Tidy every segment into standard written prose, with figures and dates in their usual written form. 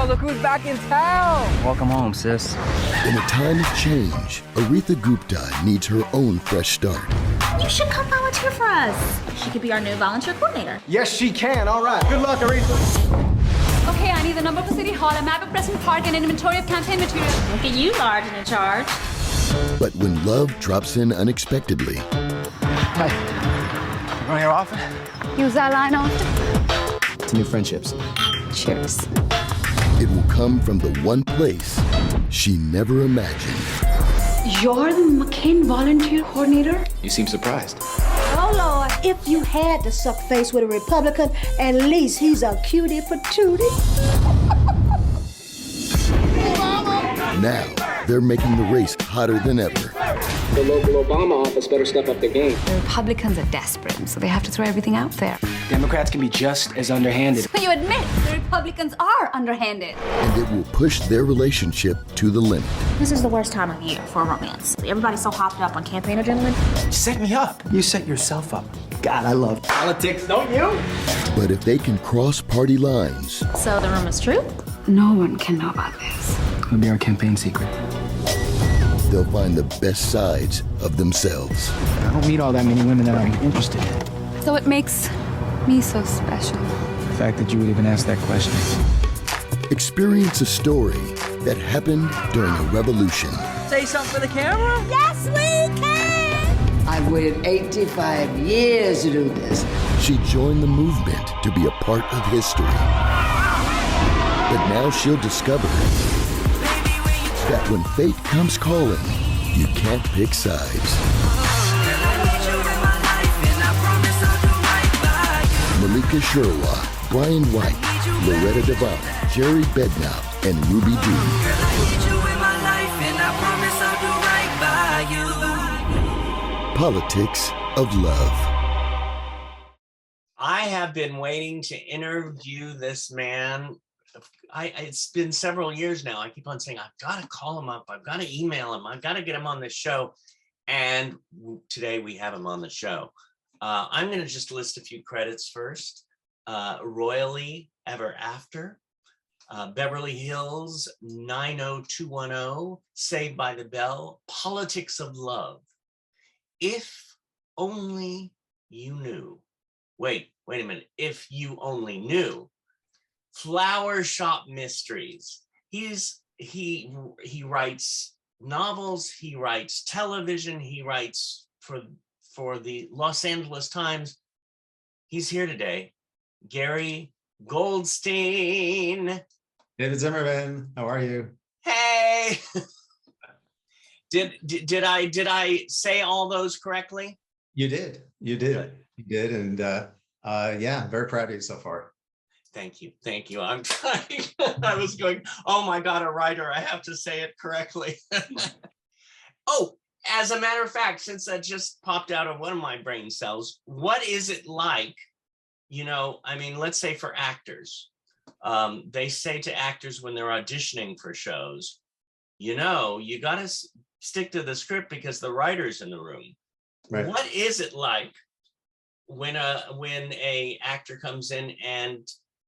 look who's back in town! Welcome home, sis. In a time of change, Aretha Gupta needs her own fresh start. You should come volunteer for us. She could be our new volunteer coordinator. Yes, she can. All right. Good luck, Aretha. Okay, I need the number for City Hall, a map of Preston Park, and an inventory of campaign material. Look at you, large and in charge. But when love drops in unexpectedly, Hi. You going here often? Use that line often? To new friendships. Cheers. it will come from the one place she never imagined. You're the McCain volunteer coordinator? You seem surprised. Oh, Lord, if you had to suck face with a Republican, at least he's a cutie patootie. Now, they're making the race hotter than ever. The local Obama office better step up the game. The Republicans are desperate, so they have to throw everything out there. Democrats can be just as underhanded. So you admit the Republicans are underhanded. And it will push their relationship to the limit. This is the worst time of year for a romance. Everybody's so hopped up on campaign adrenaline. You set me up. You set yourself up. God, I love politics, don't you? But if they can cross party lines, So the rumor's true? No one can know about this. It'll be our campaign secret. they'll find the best sides of themselves. I don't meet all that many women that I'm interested in. So it makes me so special. The fact that you would even ask that question. Experience a story that happened during a revolution. Say something for the camera? Yes, we can! I've waited 85 years to do this. She joined the movement to be a part of history. But now she'll discover that when fate comes calling, you can't pick sides. Malika Sherwa, Brian White, Loretta Devine, Jerry Bednow, and Ruby Dee. Politics of Love. I have been waiting to interview this man. It's been several years now. I keep on saying, I've got to call him up. I've got to email him. I've got to get him on the show. And today we have him on the show. I'm going to just list a few credits first. Royally Ever After, Beverly Hills 90210, Saved by the Bell, Politics of Love, If Only You Knew. Wait a minute. If You Only Knew. Flower Shop Mysteries. He writes novels, he writes television, he writes for the Los Angeles Times. He's here today. Gary Goldstein. David Zimmerman, how are you? Hey. Did I say all those correctly? You did. And yeah, very proud of you so far. Thank you. I'm trying. I was going, oh my God, a writer, I have to say it correctly. Oh, as a matter of fact, since that just popped out of one of my brain cells, what is it like, let's say for actors, they say to actors when they're auditioning for shows, you got to stick to the script because the writer's in the room. Right. What is it like when a actor comes in and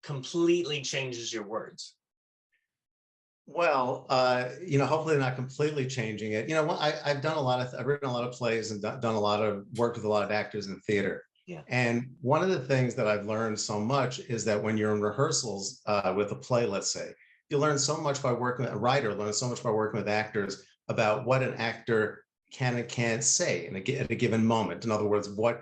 completely changes your words? Well, hopefully not completely changing it. I've written a lot of plays and done a lot of work with a lot of actors in theater. Yeah. And one of the things that I've learned so much is that when you're in rehearsals with a play, let's say, you learn so much by working with a writer, learn so much by working with actors about what an actor can and can't say at a given moment. In other words, what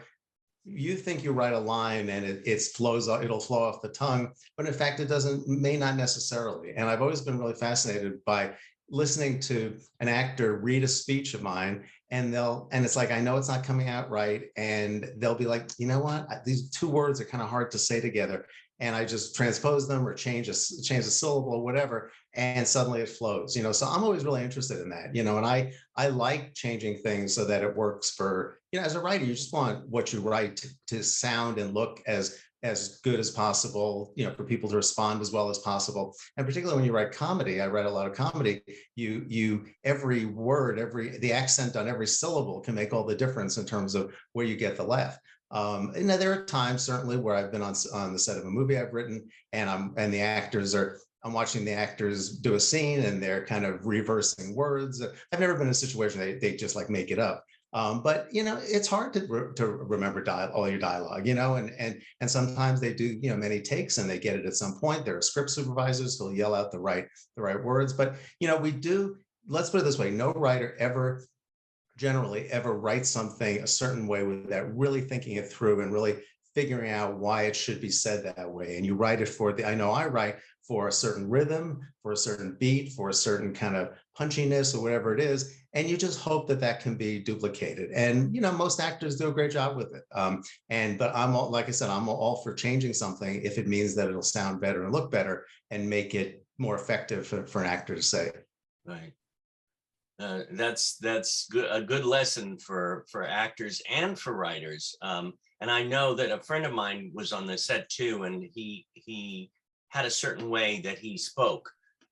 you think you write a line and it'll flow off the tongue, but in fact it may not necessarily. And I've always been really fascinated by listening to an actor read a speech of mine, and it's like, I know it's not coming out right, and they'll be like, you know what, these two words are kind of hard to say together, and I just transpose them or change a syllable or whatever, and suddenly it flows. So I'm always really interested in that, and I like changing things so that it works for, as a writer, you just want what you write to sound and look as good as possible, for people to respond as well as possible. And particularly when you write comedy, I write a lot of comedy, every word, the accent on every syllable can make all the difference in terms of where you get the laugh. And there are times certainly where I've been on the set of a movie I've written, and I'm watching the actors do a scene and they're kind of reversing words. I've never been in a situation they just like make it up. But it's hard to remember all your dialogue, and sometimes they do, many takes and they get it at some point. There are script supervisors who'll yell out the right words. But let's put it this way: no writer generally ever writes something a certain way without really thinking it through and really figuring out why it should be said that way. And you write it I write for a certain rhythm, for a certain beat, for a certain kind of punchiness or whatever it is. And you just hope that can be duplicated. And, most actors do a great job with it. But like I said, I'm all for changing something if it means that it'll sound better and look better and make it more effective for an actor to say. Right. That's good, a good lesson for actors and for writers. And I know that a friend of mine was on the set too, and he had a certain way that he spoke,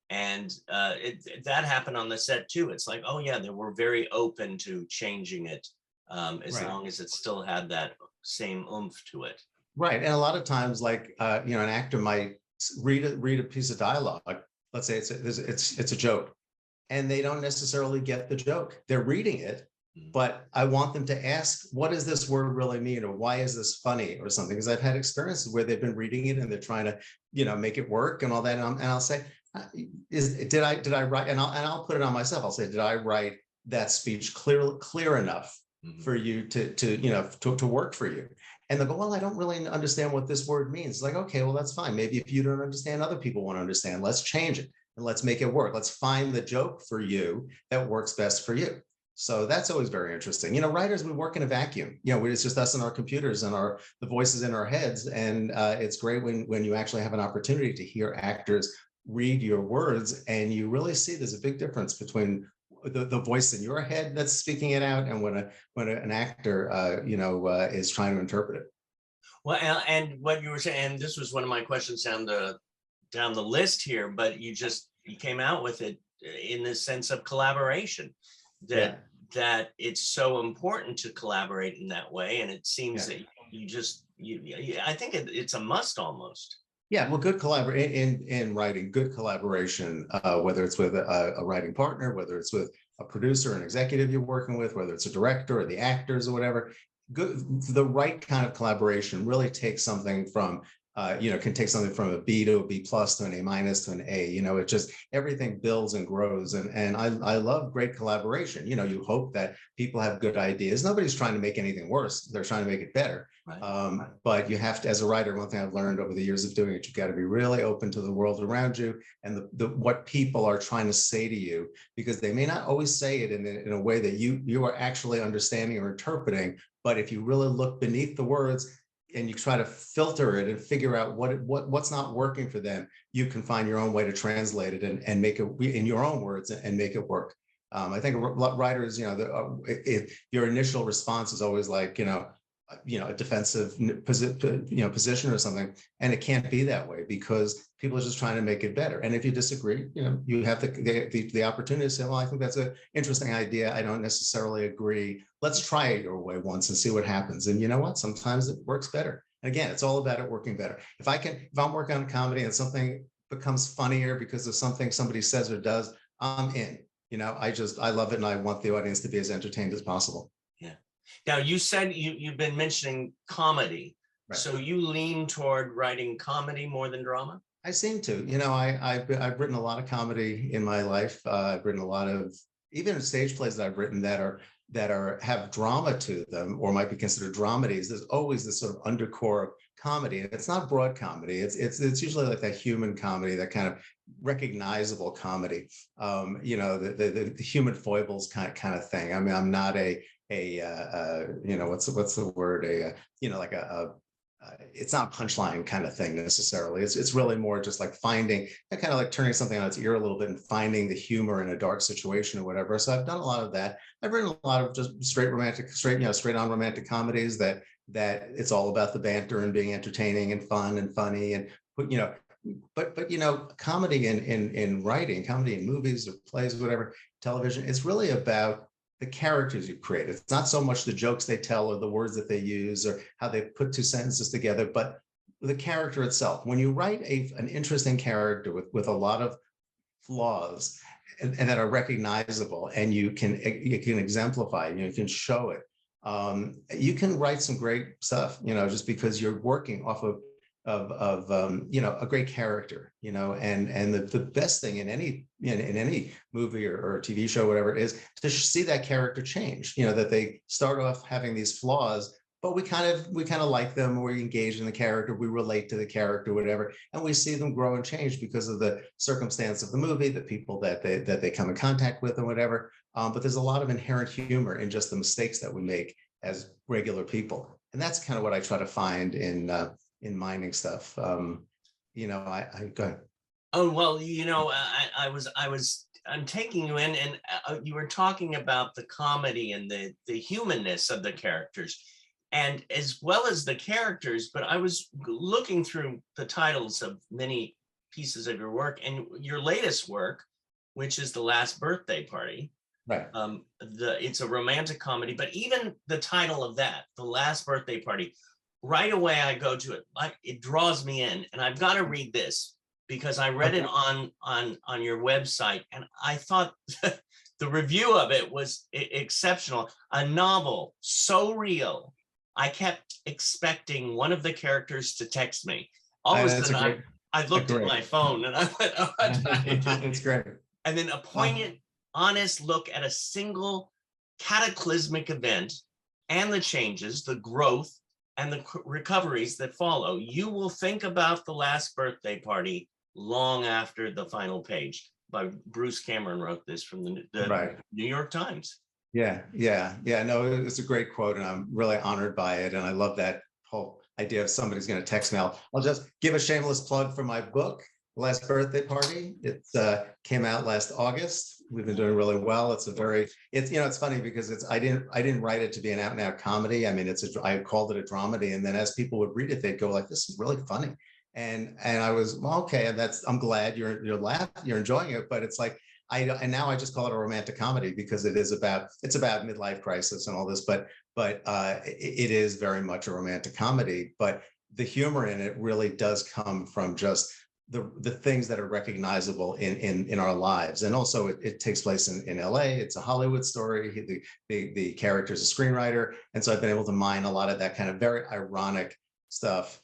and that happened on the set too. It's like, oh yeah, they were very open to changing it, as long as it still had that same oomph to it. Right, and a lot of times, like an actor might read a piece of dialogue. Let's say it's a joke, and they don't necessarily get the joke. They're reading it, but I want them to ask, what does this word really mean? Or why is this funny or something? Because I've had experiences where they've been reading it and they're trying to, make it work and all that. And I'll say, did I write, and I'll put it on myself. I'll say, did I write that speech clear enough for you to work for you? And they'll go, well, I don't really understand what this word means. It's like, okay, well, that's fine. Maybe if you don't understand, other people won't understand. Let's change it and let's make it work. Let's find the joke for you that works best for you. So that's always very interesting. Writers, we work in a vacuum. It's just us and our computers and the voices in our heads. And it's great when you actually have an opportunity to hear actors read your words, and you really see there's a big difference between the voice in your head that's speaking it out and when an actor is trying to interpret it. Well, and what you were saying, and this was one of my questions down the list here, but you came out with it in the sense of collaboration, that it's so important to collaborate in that way. And it seems that I think it's a must almost. Yeah, well, good collaboration in writing, good collaboration, whether it's with a writing partner, whether it's with a producer, an executive you're working with, whether it's a director or the actors or whatever. The right kind of collaboration really takes something from, can take something from a B to a B plus to an A minus to an A. It just, everything builds and grows. And I love great collaboration. You hope that people have good ideas. Nobody's trying to make anything worse. They're trying to make it better. Right. But you have to, as a writer, one thing I've learned over the years of doing it, you've got to be really open to the world around you and what people are trying to say to you, because they may not always say it in a way that you are actually understanding or interpreting. But if you really look beneath the words and you try to filter it and figure out what's not working for them, you can find your own way to translate it and make it in your own words and make it work. I think writers, your initial response is always like, a defensive position or something, and it can't be that way because people are just trying to make it better. And if you disagree, you have the opportunity to say, well, I think that's an interesting idea. I don't necessarily agree. Let's try it your way once and see what happens. And you know what? Sometimes it works better. And again, it's all about it working better. If I'm working on a comedy and something becomes funnier because of something somebody says or does, I'm in. I love it, and I want the audience to be as entertained as possible. Yeah. Now, you said you've been mentioning comedy. Right. So you lean toward writing comedy more than drama? I seem to. I've written a lot of comedy in my life. I've written a lot of even stage plays that I've written that have drama to them or might be considered dramedies. There's always this sort of undercore of comedy, and it's not broad comedy. It's usually like that human comedy, that kind of recognizable comedy. The human foibles kind of thing. I mean, I'm not what's the word? It's not a punchline kind of thing necessarily. It's really more just like finding, kind of like turning something on its ear a little bit and finding the humor in a dark situation or whatever. So I've done a lot of that. I've written a lot of just straight on romantic comedies that it's all about the banter and being entertaining and fun and funny and but comedy in writing, comedy in movies or plays, whatever, television, it's really about the characters you create. It's not so much the jokes they tell or the words that they use or how they put two sentences together, but the character itself. When you write an interesting character with a lot of flaws and that are recognizable, and you can exemplify it, you can show it. You can write some great stuff, just because you're working off of a great character, and the best thing in any movie or TV show, whatever it is, to see that character change, that they start off having these flaws, but we kind of like them, we're engaged in the character, we relate to the character, whatever, and we see them grow and change because of the circumstance of the movie, the people that they come in contact with and whatever. But there's a lot of inherent humor in just the mistakes that we make as regular people. And that's kind of what I try to find in mining stuff. I go ahead. Oh, well, I'm taking you in, and you were talking about the comedy and the humanness of the characters, and as well as the characters. But I was looking through the titles of many pieces of your work, and your latest work, which is The Last Birthday Party. Right. It's a romantic comedy, but even the title of that, The Last Birthday Party, right away I go to it. It draws me in, and I've got to read this because I read it on your website, and I thought the review of it was exceptional. A novel so real, I kept expecting one of the characters to text me. All of a sudden, I looked at my phone and I went, "Oh, it's great." And then a poignant, honest look at a single cataclysmic event and the changes, the growth, and the recoveries that follow. You will think about The Last Birthday Party long after the final page. By Bruce Cameron wrote this from the right. New York Times. Yeah. No, it's a great quote, and I'm really honored by it. And I love that whole idea of somebody's going to text me. I'll just give a shameless plug for my book, The Last Birthday Party. It came out last August. We've been doing really well. It's funny because I didn't write it to be an out and out comedy. I mean, I called it a dramedy, and then as people would read it, they'd go like, "This is really funny." And I was, well, okay, and I'm glad you're laughing, you're enjoying it, but it's like and now I just call it a romantic comedy because it's about midlife crisis and all this, but it is very much a romantic comedy. But the humor in it really does come from just the things that are recognizable in our lives. And also it takes place in LA. It's a Hollywood story. The character's a screenwriter. And so I've been able to mine a lot of that kind of very ironic stuff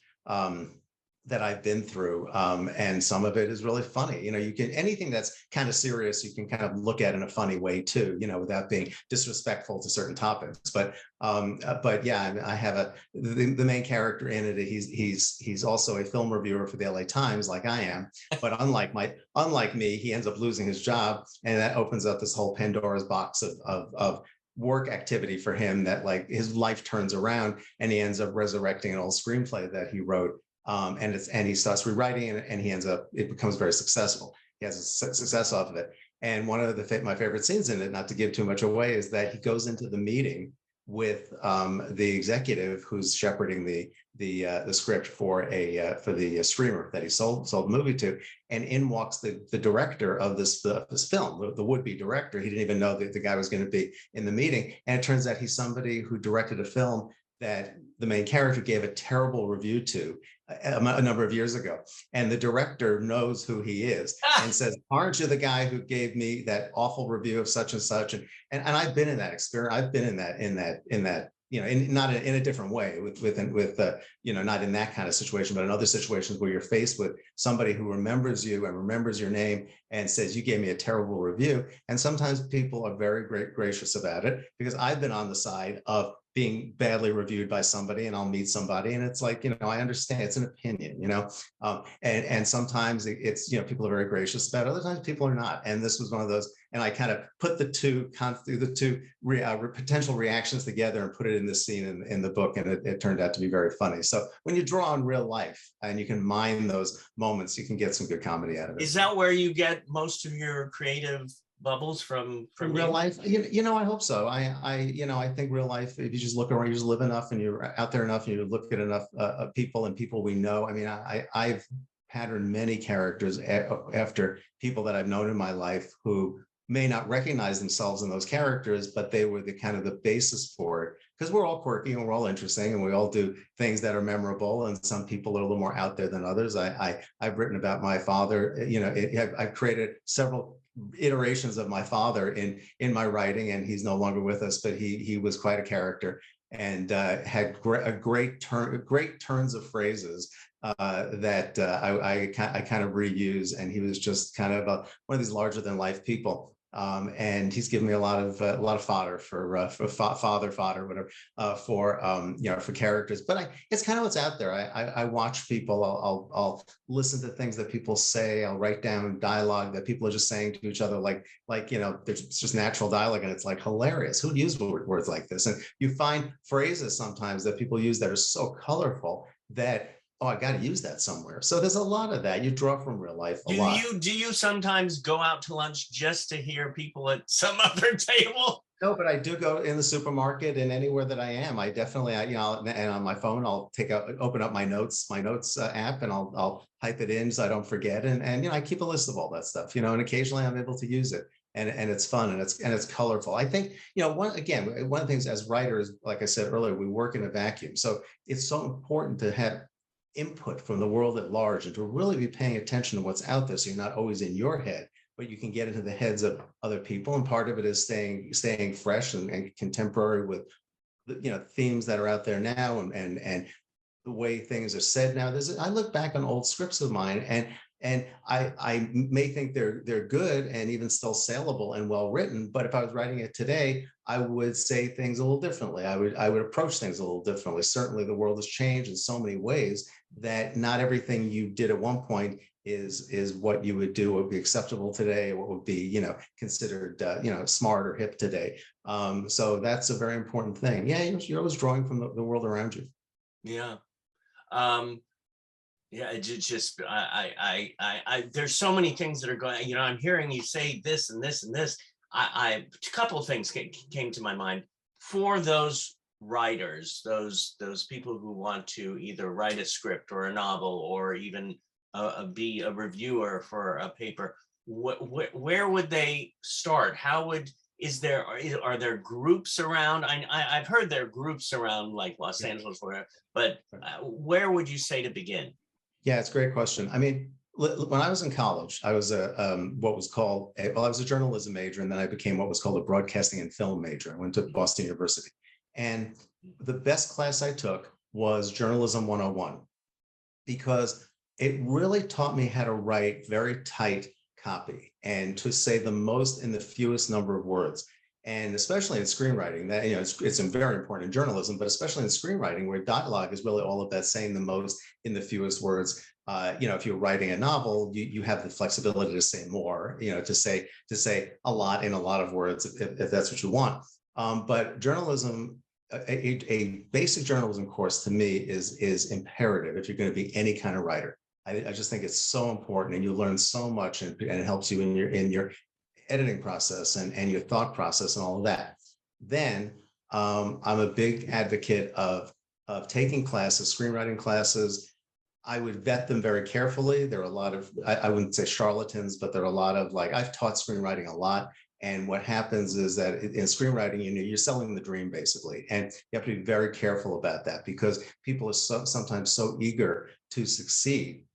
that I've been through. And some of it is really funny. Anything that's kind of serious, you can kind of look at in a funny way too, without being disrespectful to certain topics. But yeah, I have the main character in it. He's also a film reviewer for the LA Times, like I am. But unlike me, he ends up losing his job, and that opens up this whole Pandora's box of work activity for him, that like his life turns around, and he ends up resurrecting an old screenplay that he wrote. And he starts rewriting it, and it becomes very successful. He has a success off of it. And one of my favorite scenes in it, not to give too much away, is that he goes into the meeting with the executive who's shepherding the script for the streamer that he sold the movie to, and in walks the director of this film, the would-be director. He didn't even know that the guy was going to be in the meeting, and it turns out he's somebody who directed a film that the main character gave a terrible review to a number of years ago. And the director knows who he is and says, "Aren't you the guy who gave me that awful review of such and such?" And I've been in that experience. I've been in that, not in a different way with not in that kind of situation, but in other situations where you're faced with somebody who remembers you and remembers your name and says, "You gave me a terrible review." And sometimes people are very gracious about it, because I've been on the side of being badly reviewed by somebody, and I'll meet somebody, and it's like, I understand it's an opinion, and sometimes it's, people are very gracious about it. Other times people are not. And this was one of those, and I kind of put the two potential reactions together and put it in this scene in the book, and it turned out to be very funny. So when you draw on real life and you can mine those moments, you can get some good comedy out of it. Is that where you get most of your creative bubbles from real life? I hope so. I think real life, if you just look around, you just live enough, and you're out there enough, and you look at enough people and people we know. I mean, I've patterned many characters after people that I've known in my life who may not recognize themselves in those characters, but they were the kind of the basis for it. Because we're all quirky and we're all interesting and we all do things that are memorable. And some people are a little more out there than others. I've written about my father. I've created several iterations of my father in my writing, and he's no longer with us, but he was quite a character and had great turns of phrases that I kind of reuse. And he was just kind of one of these larger than life people. And he's given me a lot of fodder for fodder, whatever, for characters. But it's kind of what's out there. I watch people. I'll listen to things that people say. I'll write down dialogue that people are just saying to each other, it's just natural dialogue, and it's like hilarious. Who'd use words like this? And you find phrases sometimes that people use that are so colorful that, oh, I got to use that somewhere. So there's a lot of that. You draw from real life a lot. Do you sometimes go out to lunch just to hear people at some other table? No, but I do go in the supermarket and anywhere that I am. I definitely, and on my phone, I'll open up my notes app, and I'll type it in so I don't forget. And I keep a list of all that stuff, and occasionally I'm able to use it. And it's fun and it's colorful. I think, one of the things as writers, like I said earlier, we work in a vacuum. So it's so important to have input from the world at large and to really be paying attention to what's out there, so you're not always in your head, but you can get into the heads of other people. And part of it is staying fresh and contemporary with themes that are out there now and the way things are said now. I look back on old scripts of mine and I may think they're good and even still saleable and well written, but if I was writing it today, I would say things a little differently. I would approach things a little differently. Certainly, the world has changed in so many ways that not everything you did at one point is what you would do, would be acceptable today, what would be considered smart or hip today. So that's a very important thing. Yeah, you're always drawing from the world around you. Yeah. Yeah, it's just there's so many things that are going. I'm hearing you say this and this and this. A couple of things came to my mind for those writers, those people who want to either write a script or a novel or even be a reviewer for a paper. Where would they start? Are there groups around? I've heard there are groups around like Los Angeles, but where would you say to begin? Yeah, it's a great question. I mean, when I was in college, I was I was a journalism major, and then I became what was called a broadcasting and film major. I went to Boston University. And the best class I took was Journalism 101, because it really taught me how to write very tight copy and to say the most in the fewest number of words. And especially in screenwriting, that it's very important in journalism, but especially in screenwriting, where dialogue is really all of that saying the most in the fewest words. If you're writing a novel, you have the flexibility to say more, to say a lot in a lot of words if that's what you want. But journalism, a basic journalism course to me is imperative if you're going to be any kind of writer. I just think it's so important, and you learn so much, and it helps you in your editing process and your thought process and all of that. Then I'm a big advocate of taking classes, screenwriting classes. I would vet them very carefully. There are a lot of, I wouldn't say charlatans, but there are a lot of I've taught screenwriting a lot. And what happens is that in screenwriting, you're selling the dream basically. And you have to be very careful about that, because people are sometimes so eager to succeed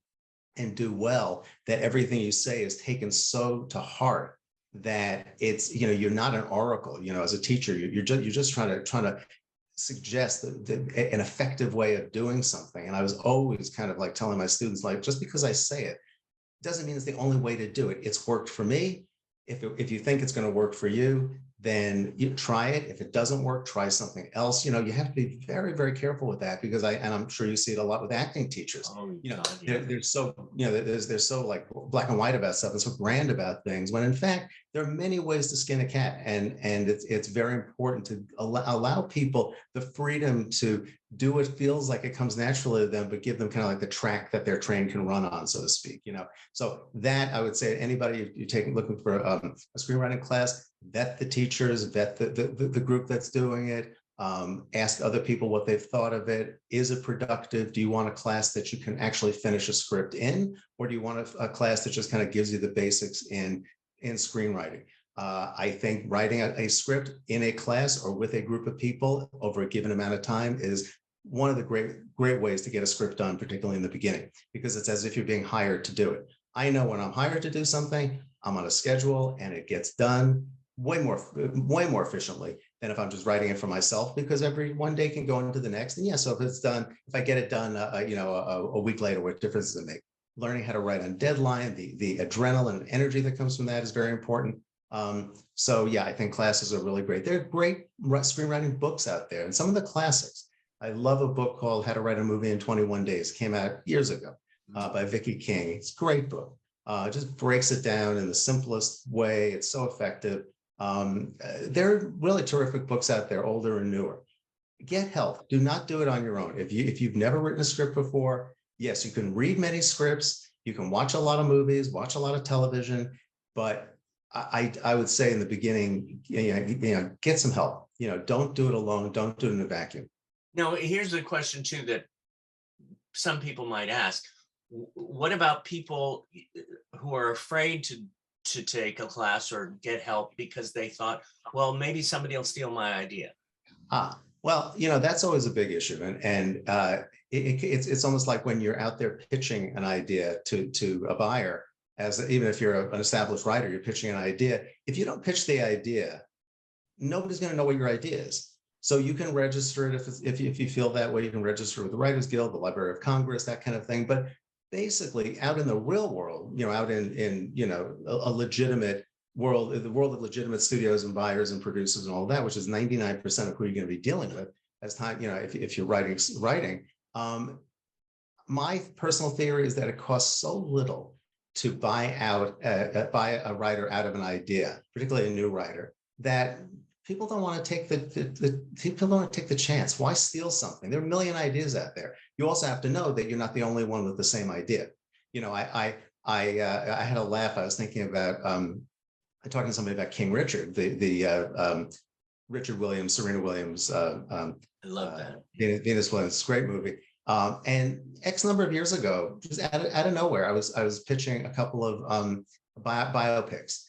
and do well that everything you say is taken so to heart that it's, you're not an oracle, as a teacher, you're just trying to suggest an effective way of doing something. And I was always kind of telling my students, just because I say it doesn't mean it's the only way to do it. It's worked for me. If you think it's going to work for you, then you try it. If it doesn't work, try something else. You have to be very, very careful with that, because and I'm sure you see it a lot with acting teachers. They're so, they're so black and white about stuff and so grand about things, when in fact, there are many ways to skin a cat. And it's very important to allow people the freedom to do what feels like it comes naturally to them, but give them kind of the track that their train can run on, so to speak. So that I would say anybody you're looking for a screenwriting class, vet the teachers, vet the group that's doing it, ask other people what they've thought of it. Is it productive? Do you want a class that you can actually finish a script in, or do you want a class that just kind of gives you the basics in screenwriting? I think writing a script in a class or with a group of people over a given amount of time is one of the great ways to get a script done, particularly in the beginning, because it's as if you're being hired to do it. I know when I'm hired to do something, I'm on a schedule and it gets done way more efficiently than if I'm just writing it for myself, because every one day can go into the next. And yeah, so if it's done, if I get it done, a week later, what difference does it make? Learning how to write on deadline, the adrenaline and energy that comes from that is very important. So yeah, I think classes are really great. There are great screenwriting books out there, and some of the classics. I love a book called How to Write a Movie in 21 Days. It came out years ago by Vicki King. It's a great book. It just breaks it down in the simplest way. It's so effective. There are really terrific books out there, older and newer. Get help. Do not do it on your own. If you've never written a script before, yes, you can read many scripts. You can watch a lot of movies, watch a lot of television, but I would say in the beginning, get some help. Don't do it alone. Don't do it in a vacuum. Now, here's a question too that some people might ask. What about people who are afraid to take a class or get help because they thought, well, maybe somebody will steal my idea? Well, that's always a big issue. And it's almost like when you're out there pitching an idea to a buyer, even if you're an established writer, you're pitching an idea. If you don't pitch the idea, nobody's going to know what your idea is. So you can register it if you feel that way. You can register with the Writers Guild, the Library of Congress, that kind of thing. But basically, out in the real world, out in a legitimate world, the world of legitimate studios and buyers and producers and all that, which is 99% of who you're going to be dealing with as time. If you're writing. My personal theory is that it costs so little to buy a writer out of an idea, particularly a new writer, that people don't want to take the chance. Why steal something? There are a million ideas out there. You also have to know that you're not the only one with the same idea. I had a laugh. I was thinking about talking to somebody about King Richard, the Richard Williams, Serena Williams. I love that. Venus Williams, great movie. And X number of years ago, just out of nowhere, I was pitching a couple of biopics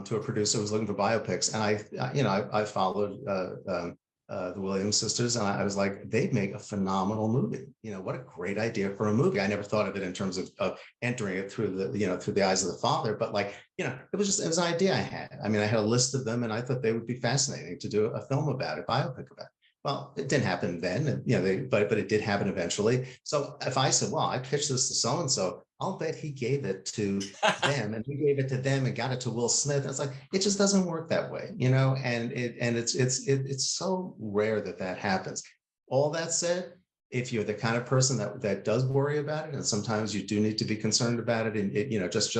to a producer who was looking for biopics, and I followed the Williams sisters, and I was like, they'd make a phenomenal movie. What a great idea for a movie. I never thought of it in terms of entering it through the eyes of the father, but it was an idea I had. I had a list of them, and I thought they would be fascinating to do a film about it, biopic about it. Well, it didn't happen then, and, but it did happen eventually. So if I said, well, I pitched this to so-and-so, I'll bet he gave it to them, and he gave it to them and got it to Will Smith. It's like, it just doesn't work that way, and it's so rare that happens. All that said, if you're the kind of person that does worry about it, and sometimes you do need to be concerned about it, and just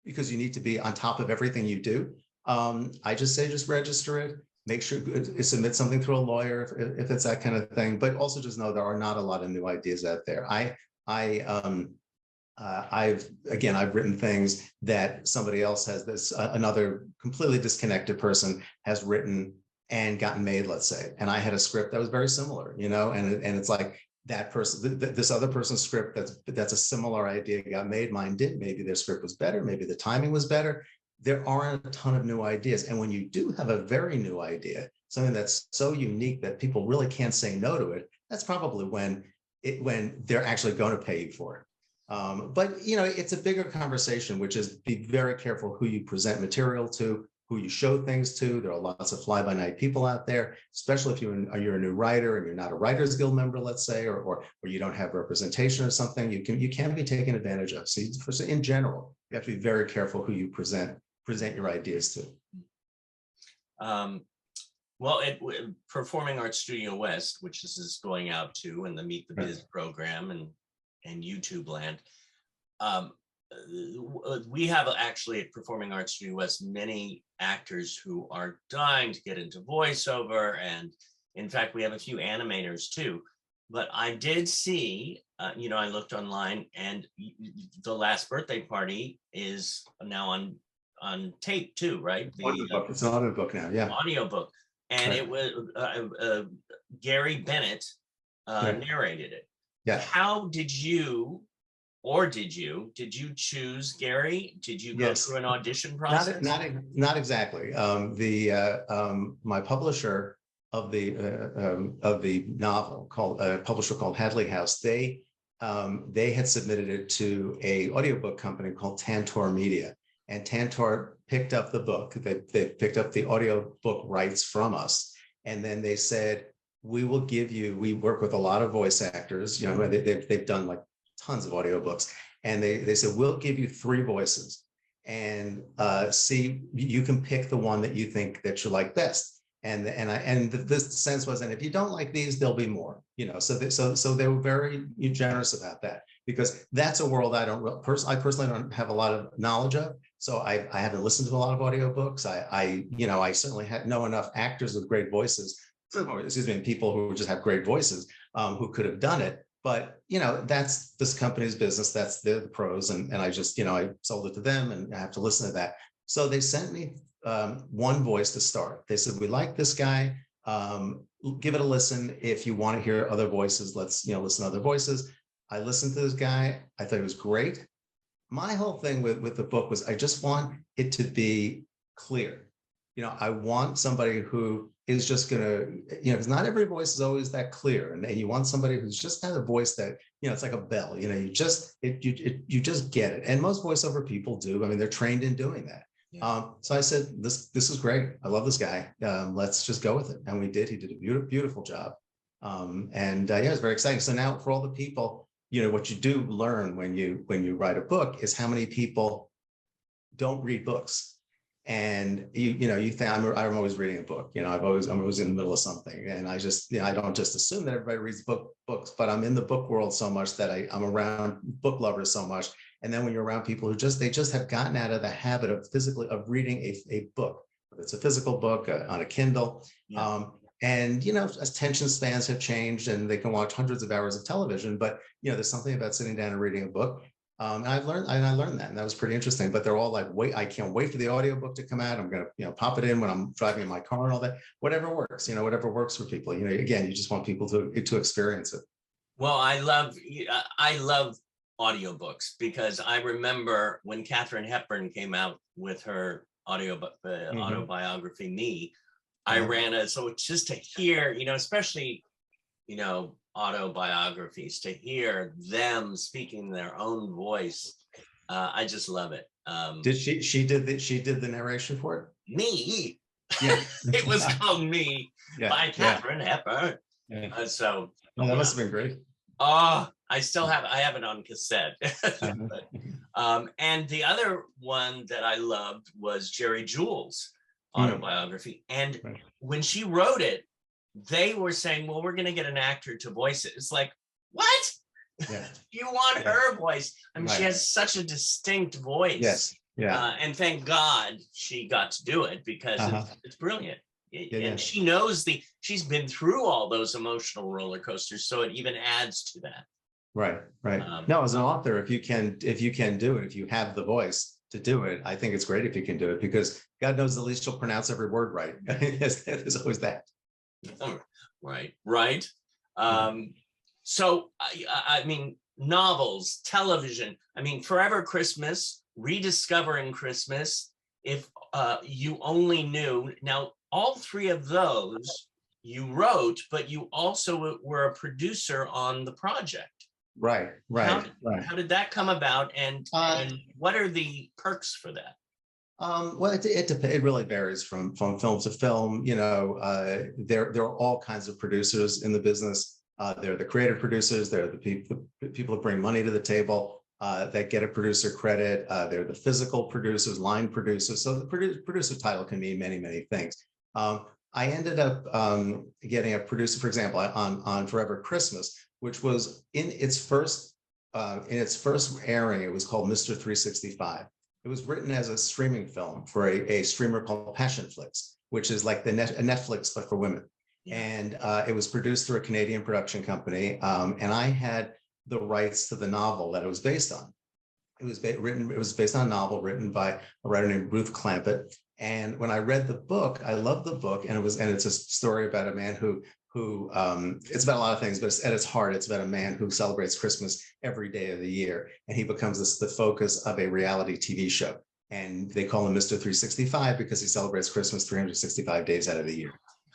because you need to be on top of everything you do, I just say, just register it. Make sure submit something through a lawyer if it's that kind of thing, but also just know there are not a lot of new ideas out there. I've written things that somebody else has another completely disconnected person has written and gotten made, let's say, and I had a script that was very similar, and it's like that person, this other person's script that's a similar idea got made, mine didn't. Maybe their script was better, maybe the timing was better. There aren't a ton of new ideas. And when you do have a very new idea, something that's so unique that people really can't say no to it, that's probably when they're actually going to pay you for it. But it's a bigger conversation, which is be very careful who you present material to, who you show things to. There are lots of fly-by-night people out there, especially if you're a new writer and you're not a Writers Guild member, let's say, or you don't have representation or something. You can be taken advantage of. So in general, you have to be very careful who you present your ideas to. Well, Performing Arts Studio West, which this is going out to, and the Meet the Biz program and YouTube land. We have actually at Performing Arts Studio West many actors who are dying to get into voiceover, and in fact, we have a few animators too. But I did see, I looked online, and The Last Birthday Party is now on tape too, right? It's an audiobook now, yeah. Audiobook. And right. It was Gary Bennett narrated it. Yeah. How did you or did you choose Gary? Did you go Yes. through an audition process? Not exactly. My publisher of the novel, called a publisher called Hadley House, they had submitted it to a audiobook company called Tantor Media, and Tantor picked up the book. They picked up the audiobook rights from us, and then they said, we will give you, we work with a lot of voice actors, you know, they've done like tons of audiobooks, and they said, we'll give you 3 voices, and see, you can pick the one that you think that you like best. And the sense was, and if you don't like these, there'll be more, you know. So they were very generous about that, because that's a world I personally don't have a lot of knowledge of. So I haven't listened to a lot of audiobooks. I certainly know enough actors with great voices, or excuse me, people who just have great voices, who could have done it. But, you know, that's this company's business. That's the pros. And I just, you know, I sold it to them, and I have to listen to that. So they sent me one voice to start. They said, we like this guy. Give it a listen. If you want to hear other voices, let's, you know, listen to other voices. I listened to this guy. I thought it was great. My whole thing with the book was, I just want it to be clear. You know, I want somebody who is just gonna, you know, because not every voice is always that clear, and you want somebody who's just got a voice that, you know, it's like a bell. You know, you just get it, and most voiceover people do. I mean, they're trained in doing that. Yeah. So I said, this is great. I love this guy. Let's just go with it, and we did. He did a beautiful job, yeah, it's very exciting. So now, for all the people, you know, what you do learn when you write a book is how many people don't read books. And you think I'm always reading a book, you know, I'm always in the middle of something, and I just, you know, I don't just assume that everybody reads books, but I'm in the book world so much that I'm around book lovers so much. And then when you're around people who just have gotten out of the habit of reading a book, whether it's a physical book on a Kindle, yeah. And, you know, attention spans have changed, and they can watch hundreds of hours of television, but, you know, there's something about sitting down and reading a book. And I learned that, and that was pretty interesting. But they're all like, wait, I can't wait for the audiobook to come out. I'm gonna, you know, pop it in when I'm driving in my car and all that. Whatever works, you know, whatever works for people. You know, again, you just want people to experience it. Well, I love audiobooks, because I remember when Katharine Hepburn came out with her autobiography, Me, I ran it. So it's just to hear, you know, especially, you know, autobiographies, to hear them speaking their own voice, I just love it. Did she did the narration for it? Me, yeah. It was called Me, yeah, by Katharine Hepburn. Yeah. So that must have been great. Oh, I have it on cassette. But, and the other one that I loved was Jerry Jules' autobiography, and when she wrote it, they were saying, well, we're going to get an actor to voice it. It's like, what? Yeah. You want her voice? I mean, she has such a distinct voice. Yes. Yeah. And thank God she got to do it, because it's brilliant. And she knows she's been through all those emotional roller coasters. So it even adds to that. Right. No, as an author, if you can do it, if you have the voice to do it, I think it's great if you can do it, because God knows at least you'll pronounce every word right. There's always that. Right. So I mean, novels, television, I mean, Forever Christmas, Rediscovering Christmas, If You Only Knew. Now, all 3 of those you wrote, but you also were a producer on the project. Right. How did that come about, and what are the perks for that? Well, it really varies from film to film. You know, there are all kinds of producers in the business. They're the creative producers. They're the people that bring money to the table, that get a producer credit. They're the physical producers, line producers. So the producer title can mean many, many things. I ended up getting a producer, for example, on Forever Christmas, which was in its first airing. It was called Mr. 365. It was written as a streaming film for a streamer called Passionflix, which is like a Netflix, but for women. Yeah. And it was produced through a Canadian production company. And I had the rights to the novel that it was based on. It was based on a novel written by a writer named Ruth Clampett. And when I read the book, I loved the book. And it's a story about a man who who it's about a lot of things, but at its heart, it's about a man who celebrates Christmas every day of the year. And he becomes the focus of a reality TV show. And they call him Mr. 365 because he celebrates Christmas 365 days out of the year.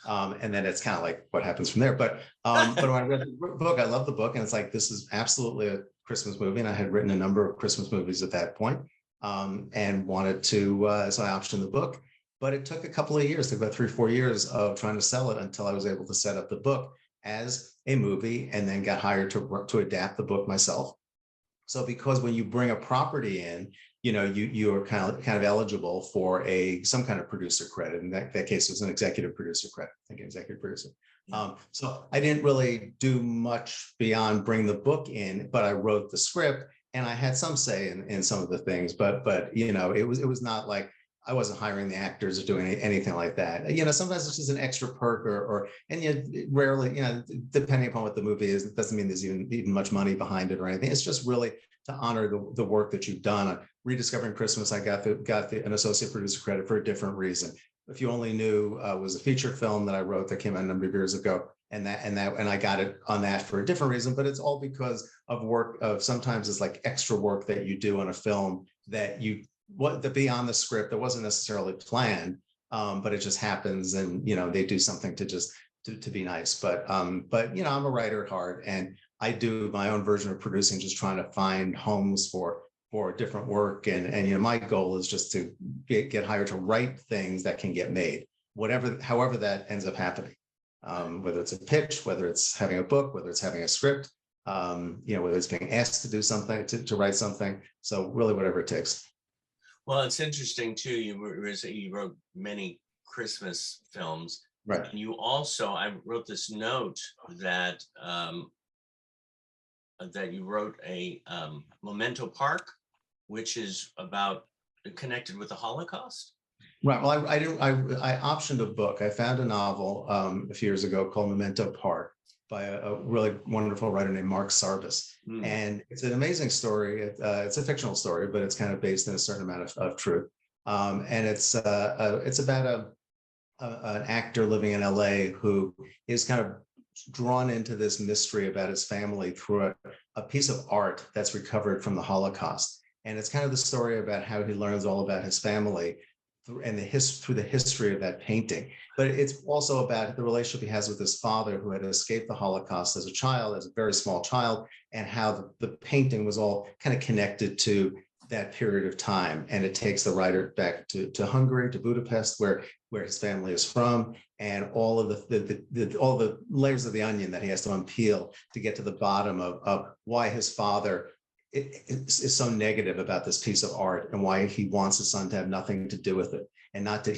And then it's kind of like what happens from there. But when I read the book, I love the book. And it's like, this is absolutely a Christmas movie. And I had written a number of Christmas movies at that point, and wanted to, so I optioned the book. But it took a couple of years, took about 3-4 years of trying to sell it until I was able to set up the book as a movie, and then got hired to adapt the book myself. So because when you bring a property in, you are kind of eligible for some kind of producer credit. In that case, it was an executive producer credit. I think executive producer. So I didn't really do much beyond bring the book in, but I wrote the script and I had some say in some of the things. But it was not like I wasn't hiring the actors or doing anything like that. Sometimes it's just an extra perk, and rarely, depending upon what the movie is, it doesn't mean there's even much money behind it or anything. It's just really to honor the work that you've done. On Rediscovering Christmas, I got an associate producer credit for a different reason. If You Only Knew was a feature film that I wrote that came out a number of years ago, and I got it on that for a different reason. But it's all because of work of sometimes it's like extra work that you do on a film that beyond the script that wasn't necessarily planned, but it just happens, and they do something to be nice. But I'm a writer at heart, and I do my own version of producing, just trying to find homes for different work, and my goal is just to get hired to write things that can get made, however that ends up happening, whether it's a pitch, whether it's having a book, whether it's having a script, whether it's being asked to do something, to write something. So really, whatever it takes. Well, it's interesting too. You wrote many Christmas films, right? And you also, I wrote this note that that you wrote a Memento Park, which is connected with the Holocaust. Right. Well, I optioned a book. I found a novel a few years ago called Memento Park by a really wonderful writer named Mark Sarvis. And it's an amazing story. It's a fictional story, but it's kind of based in a certain amount of truth. And it's about an actor living in LA who is kind of drawn into this mystery about his family through a piece of art that's recovered from the Holocaust. And it's kind of the story about how he learns all about his family through the history of that painting. But it's also about the relationship he has with his father, who had escaped the Holocaust as a very small child, and how the painting was all kind of connected to that period of time. And it takes the writer back to Hungary, to Budapest, where his family is from, and all of all the layers of the onion that he has to unpeel to get to the bottom of why his father is so negative about this piece of art, and why he wants his son to have nothing to do with it, and not to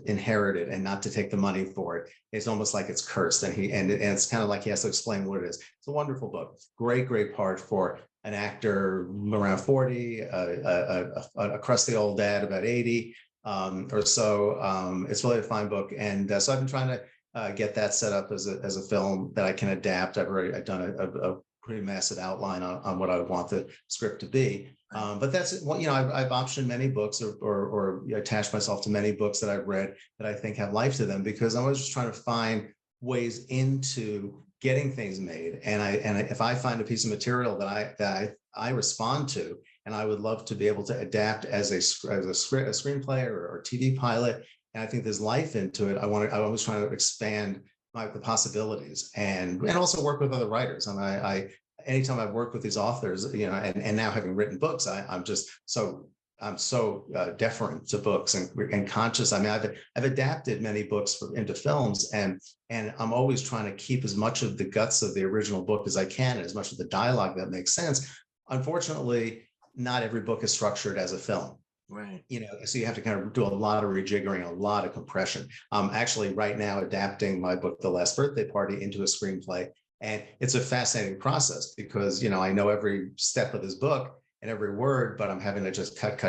inherit it, and not to take the money for it. It's almost like it's cursed, and it's kind of like he has to explain what it is. It's a wonderful book. Great part for an actor around 40, a crusty old dad about 80 or so. It's really a fine book, and so I've been trying to get that set up as a film that I can adapt. I've done a pretty massive outline on what I want the script to be. But that's what, I've optioned many books or attached myself to many books that I've read that I think have life to them, because I'm always just trying to find ways into getting things made. And if I find a piece of material that I respond to, and I would love to be able to adapt as a screenplay or TV pilot, and I think there's life into it, I'm always trying to expand the possibilities, and also work with other writers. And anytime I've worked with these authors, and now having written books, I'm so deferent to books and conscious. I mean, I've adapted many books into films, and I'm always trying to keep as much of the guts of the original book as I can, and as much of the dialogue that makes sense. Unfortunately, not every book is structured as a film. Right. So you have to kind of do a lot of rejiggering, a lot of compression. I'm actually right now adapting my book, The Last Birthday Party, into a screenplay. And it's a fascinating process because, I know every step of this book and every word, but I'm having to just cut,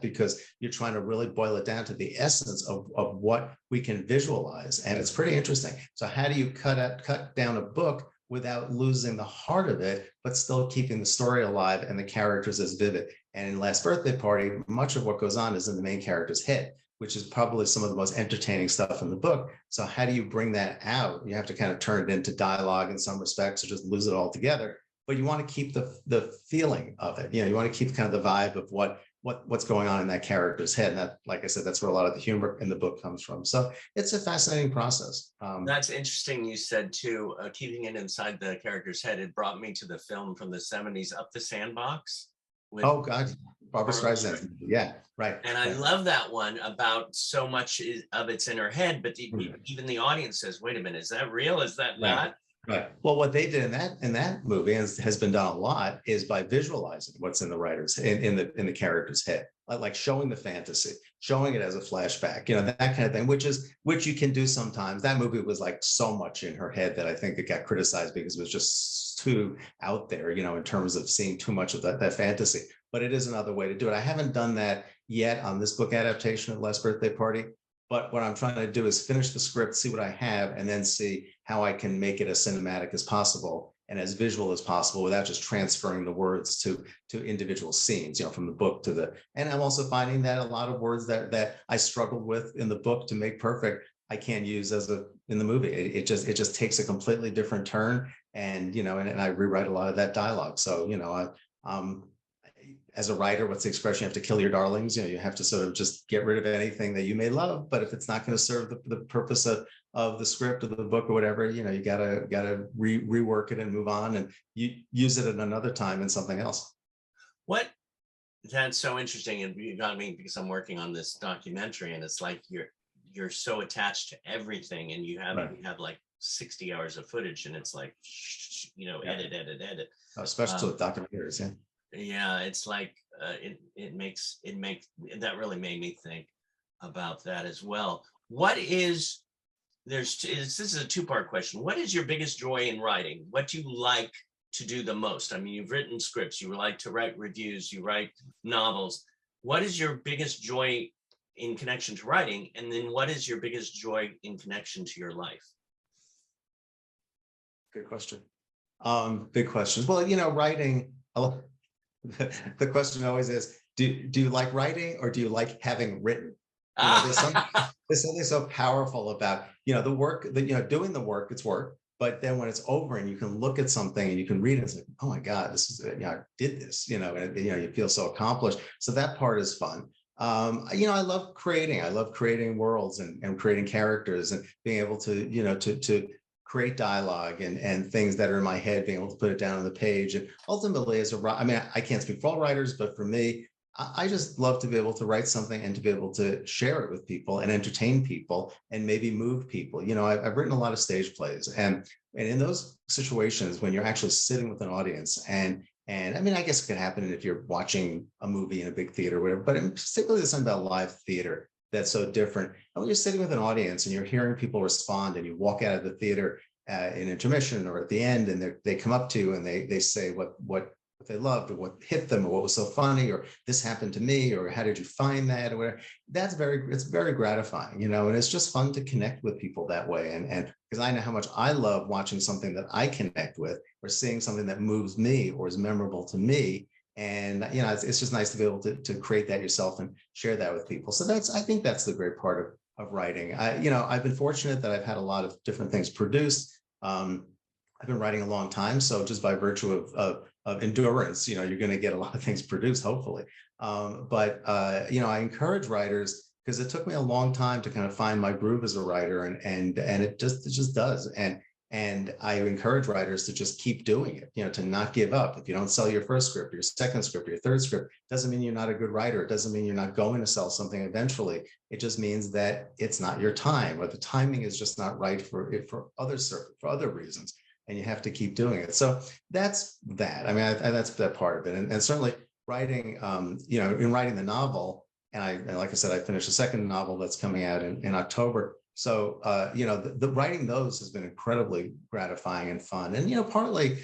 because you're trying to really boil it down to the essence of what we can visualize. And it's pretty interesting. So how do you cut down a book without losing the heart of it, but still keeping the story alive and the characters as vivid? And in Last Birthday Party, much of what goes on is in the main character's head. which is probably some of the most entertaining stuff in the book. So how do you bring that out? You have to kind of turn it into dialogue in some respects, or just lose it all together. But you want to keep the feeling of it. You want to keep kind of the vibe of what's going on in that character's head. And that, like I said, that's where a lot of the humor in the book comes from. So it's a fascinating process. That's interesting. You said too, keeping it inside the character's head. It brought me to the film from the 70s, Up the Sandbox. Oh God, Barbara Streisand. Yeah, right. And I love that one about so much of it's in her head, but even the audience says, wait a minute, is that real? Is that not? Right. Well, what they did in that movie has been done a lot is by visualizing what's in the writer's in the character's head, like showing the fantasy, showing it as a flashback, that kind of thing, which you can do sometimes. That movie was like so much in her head that I think it got criticized because it was just too out there, in terms of seeing too much of that fantasy. But it is another way to do it. I haven't done that yet on this book adaptation of Last Birthday Party. But what I'm trying to do is finish the script, see what I have, and then see how I can make it as cinematic as possible and as visual as possible without just transferring the words to individual scenes, from the book to the. And I'm also finding that a lot of words that I struggled with in the book to make perfect, I can't use in the movie. It just takes a completely different turn, and and I rewrite a lot of that dialogue. So as a writer, what's the expression? You have to kill your darlings. You have to sort of just get rid of anything that you may love, but if it's not going to serve the purpose of the script or the book or whatever, you gotta rework it and move on, and you use it at another time in something else. That's so interesting, and you got me because I'm working on this documentary, and it's like you're so attached to everything, and you have like 60 hours of footage, and it's like edit. Especially with documentaries, yeah. Yeah, it's like it makes that really made me think about that as well. This is a two-part question. What is your biggest joy in writing? What do you like to do the most? I mean, you've written scripts, you like to write reviews, you write novels. What is your biggest joy in connection to writing? And then what is your biggest joy in connection to your life? Good question. Big questions. Well, writing. The question always is, do you like writing, or do you like having written? There's something so powerful about the work that doing the work. It's work, but then when it's over and you can look at something and you can read it, it's like, oh my God, this is I did this. And you feel so accomplished. So that part is fun. I love creating. I love creating worlds and creating characters and being able to to create dialogue and things that are in my head, being able to put it down on the page. And ultimately, I can't speak for all writers, but for me, I just love to be able to write something and to be able to share it with people and entertain people and maybe move people. I've written a lot of stage plays, and in those situations when you're actually sitting with an audience, and I mean, I guess it could happen if you're watching a movie in a big theater or whatever, but particularly there's something about live theater that's so different. And when you're sitting with an audience and you're hearing people respond, and you walk out of the theater in intermission or at the end, and they come up to you and they say what they loved, or what hit them, or what was so funny, or this happened to me, or how did you find that, or whatever. It's very gratifying, and it's just fun to connect with people that way. And because I know how much I love watching something that I connect with, or seeing something that moves me or is memorable to me. And it's just nice to be able to create that yourself and share that with people. So I think that's the great part of writing. I've been fortunate that I've had a lot of different things produced. I've been writing a long time, so just by virtue of endurance, you're going to get a lot of things produced, hopefully. But I encourage writers, because it took me a long time to kind of find my groove as a writer, and it just does. And I encourage writers to just keep doing it, to not give up. If you don't sell your first script, your second script, your third script, doesn't mean you're not a good writer. It doesn't mean you're not going to sell something eventually. It just means that it's not your time, or the timing is just not right for other reasons. And you have to keep doing it. So that's that. I mean, that's that part of it. And certainly writing, in writing the novel, and like I said, I finished a second novel that's coming out in October. So, the writing those has been incredibly gratifying and fun. And, partly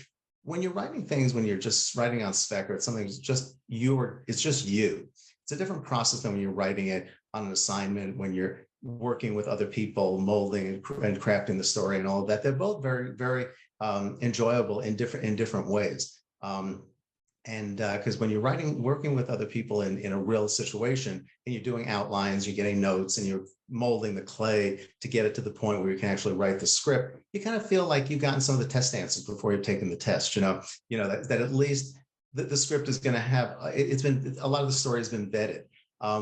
when you're writing things, when you're just writing on spec, or it's something that's just it's just you. It's a different process than when you're writing it on an assignment, when you're working with other people, molding and crafting the story and all of that. They're both very, very enjoyable in different ways. And because when you're working with other people in a real situation, and you're doing outlines, you're getting notes, and you're molding the clay to get it to the point where you can actually write the script, you kind of feel like you've gotten some of the test answers before you've taken the test. That at least the script is going to have. It's been a lot of the story has been vetted.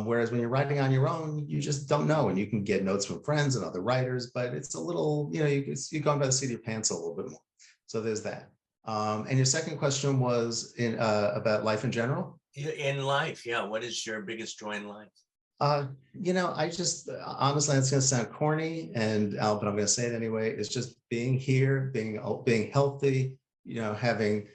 Whereas when you're writing on your own, you just don't know, and you can get notes from friends and other writers, but it's a little, you're going by the seat of your pants a little bit more. So there's that. And your second question was about life in general? In life, yeah. What is your biggest joy in life? I just honestly, it's going to sound corny, but I'm going to say it anyway. It's just being here, being healthy, having,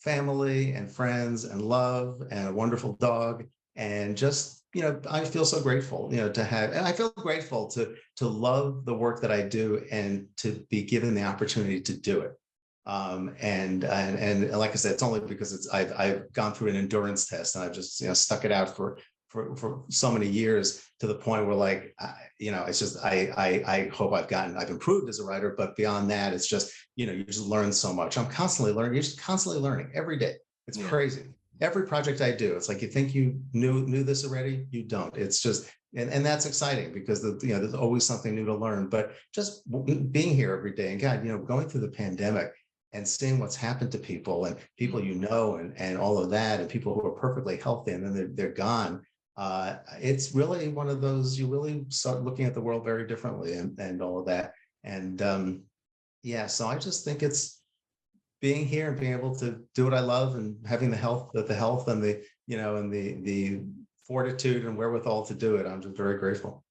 family and friends and love and a wonderful dog, and just, I feel so grateful, to have, and I feel grateful to love the work that I do and to be given the opportunity to do it. And like I said, it's only because I've gone through an endurance test, and I've just stuck it out for so many years, to the point where it's just I hope I've improved as a writer, but beyond that, it's just you just learn so much. I'm constantly learning. You're just constantly learning every day. It's crazy. Every project I do, it's like you think you knew this already, you don't. It's just and that's exciting, because there's always something new to learn. But just being here every day, and God, going through the pandemic and seeing what's happened to people, and people and all of that, and people who are perfectly healthy, and then they're gone. It's really one of those, you really start looking at the world very differently, and all of that. And so I just think it's being here and being able to do what I love, and having the health and the and the fortitude and wherewithal to do it. I'm just very grateful.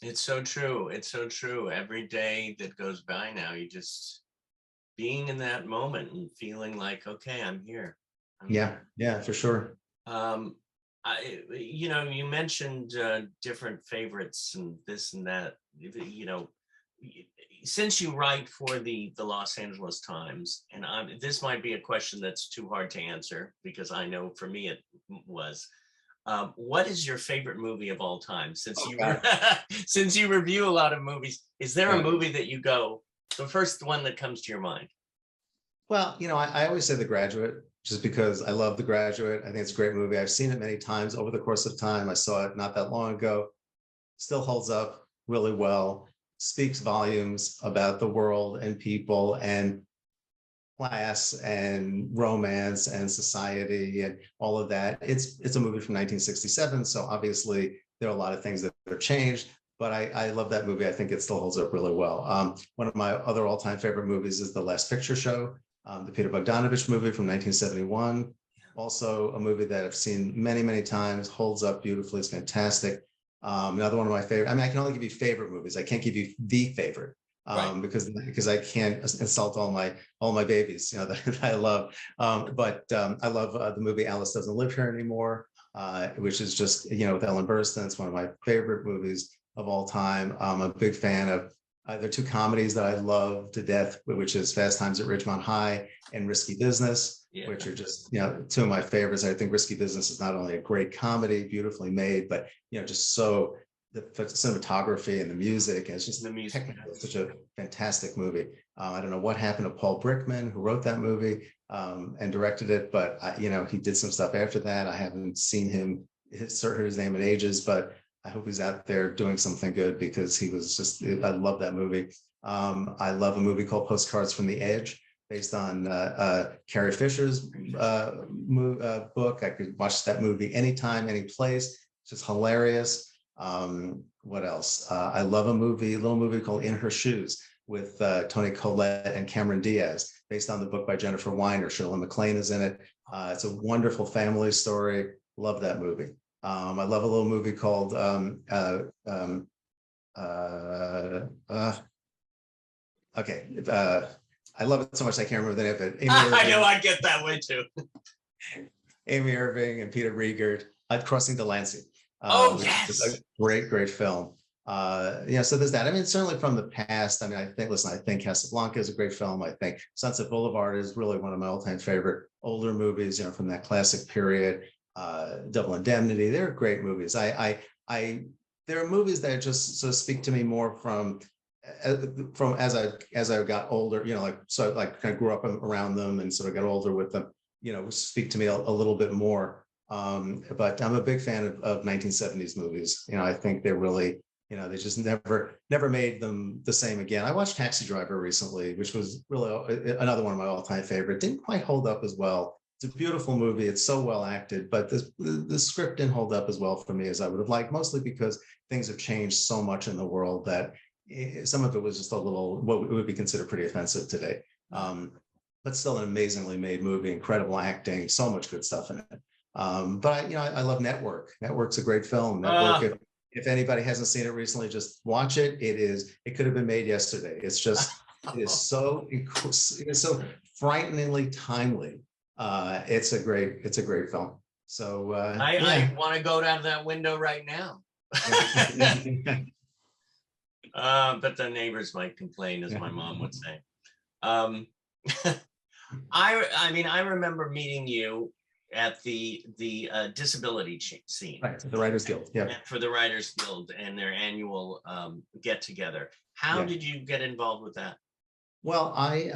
It's so true. It's so true. Every day that goes by now, you just being in that moment and feeling like, okay, I'm here. Yeah, for sure. You mentioned different favorites and this and that. Since you write for the Los Angeles Times, and this might be a question that's too hard to answer, because I know for me it was. What is your favorite movie of all time? Since you review a lot of movies, is there a movie that you go, the first one that comes to your mind? Well, I always say The Graduate, just because I love The Graduate. I think it's a great movie. I've seen it many times over the course of time. I saw it not that long ago. Still holds up really well. Speaks volumes about the world and people and class and romance and society and all of that. It's a movie from 1967, so obviously there are a lot of things that have changed, but I love that movie. I think it still holds up really well. One of my other all-time favorite movies is The Last Picture Show, the Peter Bogdanovich movie from 1971. Also a movie that I've seen many, many times, holds up beautifully. It's fantastic. Another one of my favorite, I can only give you favorite movies. I can't give you the favorite, because I can't insult all my babies, that I love. But I love the movie Alice Doesn't Live Here Anymore, which is just, with Ellen Burstyn. It's one of my favorite movies of all time. I'm a big fan of there are two comedies that I love to death, which is Fast Times at Ridgemont High and Risky Business, which are just, two of my favorites. I think Risky Business is not only a great comedy, beautifully made, but, just so the cinematography and the music, and it's just technically such a fantastic movie. I don't know what happened to Paul Brickman, who wrote that movie and directed it, but he did some stuff after that. I haven't seen him, heard his name in ages, but I hope he's out there doing something good, because he was just, I love that movie. I love a movie called Postcards from the Edge, based on Carrie Fisher's book. I could watch that movie anytime, any place. It's just hilarious. What else? I love a little movie called In Her Shoes, with Toni Collette and Cameron Diaz, based on the book by Jennifer Weiner. Shirley MacLaine is in it. It's a wonderful family story. Love that movie. I love a little movie called I love it so much I can't remember the name of it. I know, I get that way too. Amy Irving and Peter Riegert, Crossing Delancey. Yes. A great film. So there's that. Certainly from the past. I think Casablanca is a great film. I think Sunset Boulevard is really one of my all-time favorite older movies, from that classic period. Double Indemnity, they're great movies. There are movies that just so speak to me more from from as I got older, like, so like kind of grew up around them and sort of got older with them, speak to me a little bit more. But I'm a big fan of 1970s movies. I think they're really, they just never made them the same again. I watched Taxi Driver recently, which was really another one of my all-time favorite. Didn't quite hold up as well. It's a beautiful movie. It's so well acted, but the script didn't hold up as well for me as I would have liked, mostly because things have changed so much in the world that some of it was just a little, what would be considered pretty offensive today. But still an amazingly made movie, incredible acting, so much good stuff in it. But I love Network. Network's a great film. Network, if anybody hasn't seen it recently, just watch it. It could have been made yesterday. It's just, it is so frighteningly timely. It's a great film. So I want to go down that window right now. But the neighbors might complain, as my mom would say. I remember meeting you at the disability scene, right, the Writers Guild, for the Writers Guild and their annual get together. How did you get involved with that? Well, I've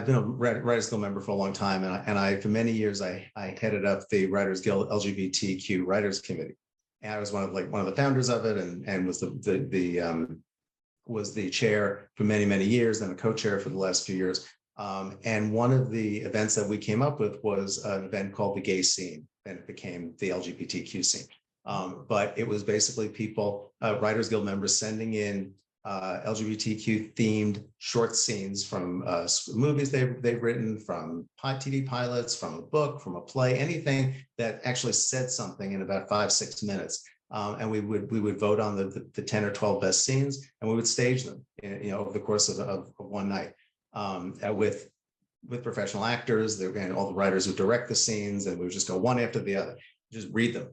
been a Writers Guild member for a long time, and I for many years I headed up the Writers Guild LGBTQ Writers Committee, and I was one of the founders of it, and was the chair for many years, and a co-chair for the last few years. And one of the events that we came up with was an event called the Gay Scene, and it became the LGBTQ scene. But it was basically people, Writers Guild members, sending in LGBTQ themed short scenes from movies they've written, from TV pilots, from a book, from a play, anything that actually said something in about 5-6 minutes. And we would vote on the 10 or 12 best scenes, and we would stage them, over the course of one night, with professional actors, and all the writers who direct the scenes, and we would just go one after the other, just read them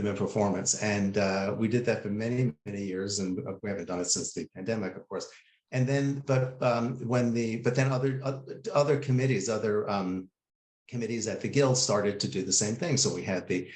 in performance. And we did that for many years, and we haven't done it since the pandemic, of course. And then, other committees at the Guild started to do the same thing. So we had the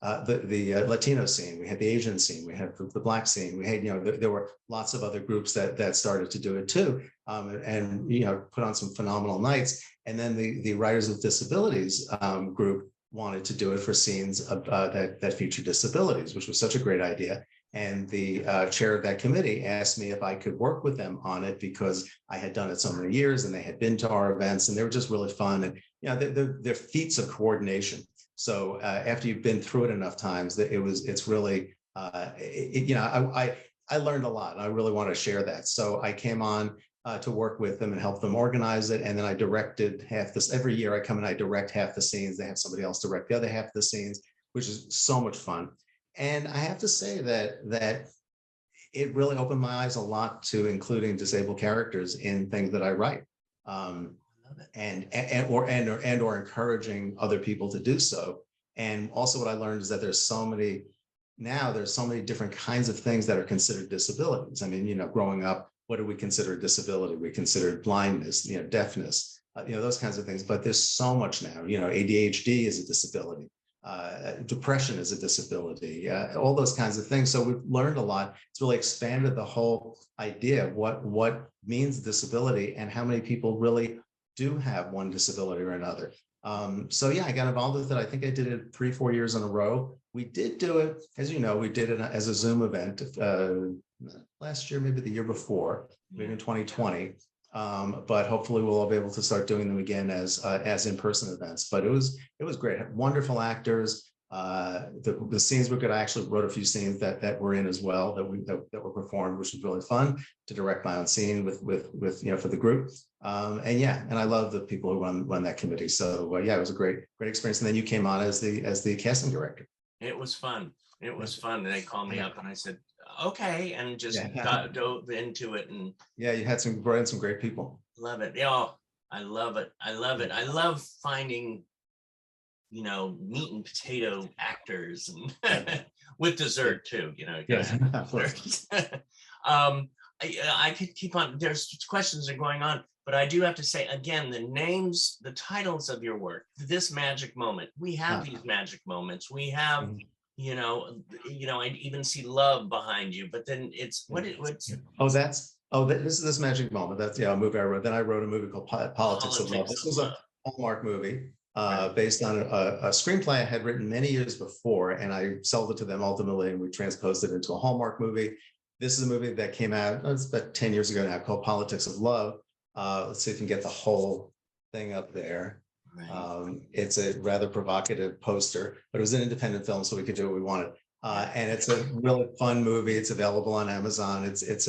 Latino scene, we had the Asian scene, we had the Black scene, we had, there were lots of other groups that started to do it too, and put on some phenomenal nights. And then the Writers with Disabilities group wanted to do it for scenes that feature disabilities, which was such a great idea. And the chair of that committee asked me if I could work with them on it, because I had done it so many years, and they had been to our events, and they were just really fun. And they're feats of coordination. So after you've been through it enough times, that it's really I learned a lot, and I really want to share that. So I came on to work with them and help them organize it. And then I directed half this. Every year I come and I direct half the scenes. They have somebody else direct the other half of the scenes, which is so much fun. And I have to say that it really opened my eyes a lot to including disabled characters in things that I write, or encouraging other people to do so. And also what I learned is that there's so many different kinds of things that are considered disabilities. I mean, growing up, what do we consider a disability? We considered blindness, deafness, those kinds of things. But there's so much now. ADHD is a disability. Depression is a disability, all those kinds of things. So we've learned a lot. It's really expanded the whole idea of what means disability, and how many people really do have one disability or another. So yeah, I got involved with it. I think I did it 3-4 years in a row. We did do it, as you know, we did it as a Zoom event last year, maybe the year before, maybe in 2020. But hopefully we'll all be able to start doing them again as in-person events. But it was great. Wonderful actors. The scenes were good. I actually wrote a few scenes that were in as well, that were performed, which was really fun to direct my own scene with for the group. And I love the people who run that committee. So yeah, it was a great experience. And then you came on as the casting director. It was fun. It was fun. And they called me up, and I said, okay, and just dove into it. And yeah, you brought in some great people. Love it. I love it. I love finding meat and potato actors, and with dessert too. I could keep on. There's questions are going on, but I do have to say again, the titles of your work. This magic moment. We have these magic moments. We have I even see love behind you, but then it's what's This magic moment. That's a movie I wrote. Then I wrote a movie called Politics of Love. Politics This of was a Love. Hallmark movie based on a screenplay I had written many years before, and I sold it to them ultimately, and we transposed it into a Hallmark movie. This is a movie that came out, it's about 10 years ago now, called Politics of Love. Let's see if we can get the whole thing up there. Right. It's a rather provocative poster, but it was an independent film, so we could do what we wanted. And it's a really fun movie. It's available on Amazon. It's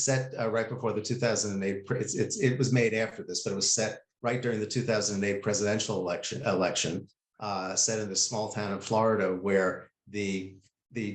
set right before the 2008. It was made after this, but it was set right during the 2008 presidential election. Set in this small town of Florida where the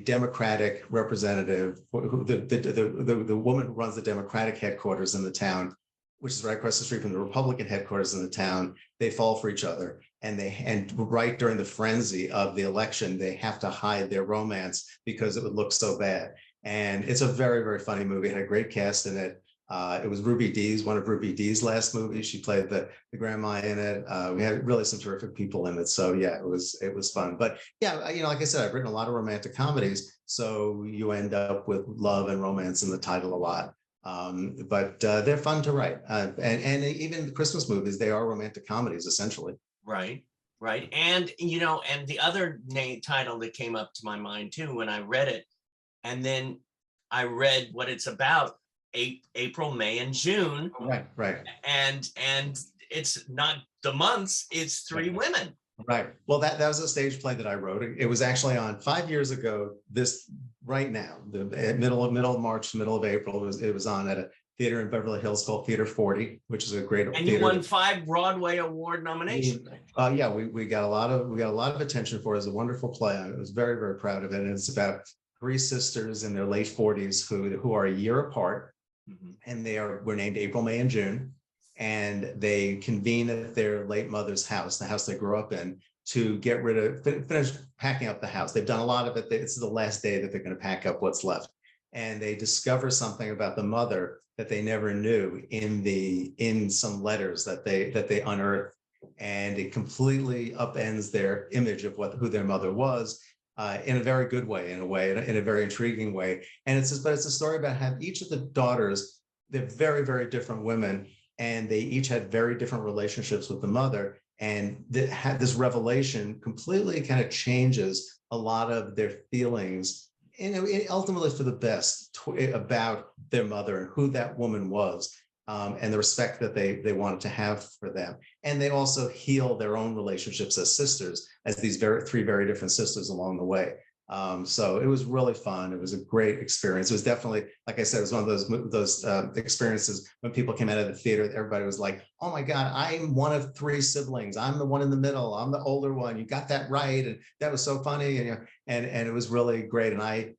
Democratic representative, the woman who runs the Democratic headquarters in the town, which is right across the street from the Republican headquarters in the town, they fall for each other. And right during the frenzy of the election, they have to hide their romance because it would look so bad. And it's a very, very funny movie. It had a great cast in it. It was Ruby Dee's, one of Ruby Dee's last movies. She played the grandma in it. We had really some terrific people in it. So yeah, it was fun. But yeah, like I said, I've written a lot of romantic comedies. So you end up with love and romance in the title a lot. But they're fun to write. And even the Christmas movies, they are romantic comedies, essentially. Right. And, and the other title that came up to my mind too, when I read it, and then I read what it's about, April, May, and June. Right. And it's not the months, it's three women. Right. Well, that was a stage play that I wrote. It was actually on 5 years ago. Right now, the middle of March, middle of April, it was on at a theater in Beverly Hills called Theater 40, which is a great. And theater. You won 5 Broadway Award nominations. Yeah, we got a lot of attention for it. It's a wonderful play. I was very, very proud of it. And it's about 3 sisters in their late 40s who are a year apart, and were named April, May, and June. And they convene at their late mother's house, the house they grew up in, to get rid of, finish packing up the house. They've done a lot of it. It's the last day that they're going to pack up what's left. And they discover something about the mother that they never knew in some letters that they unearth. And it completely upends their image of who their mother was in a very good way, in a very intriguing way. And it's a story about how each of the daughters, they're very, very different women, and they each had very different relationships with the mother. And this revelation completely kind of changes a lot of their feelings, and ultimately for the best, about their mother and who that woman was, and the respect that they wanted to have for them. And they also heal their own relationships as sisters, as these 3 very different sisters along the way. So it was really fun. It was a great experience. It was definitely, like I said, it was one of those experiences when people came out of the theater, everybody was like, oh my God, I'm one of 3 siblings. I'm the one in the middle. I'm the older one. You got that right. And that was so funny. And it was really great. And I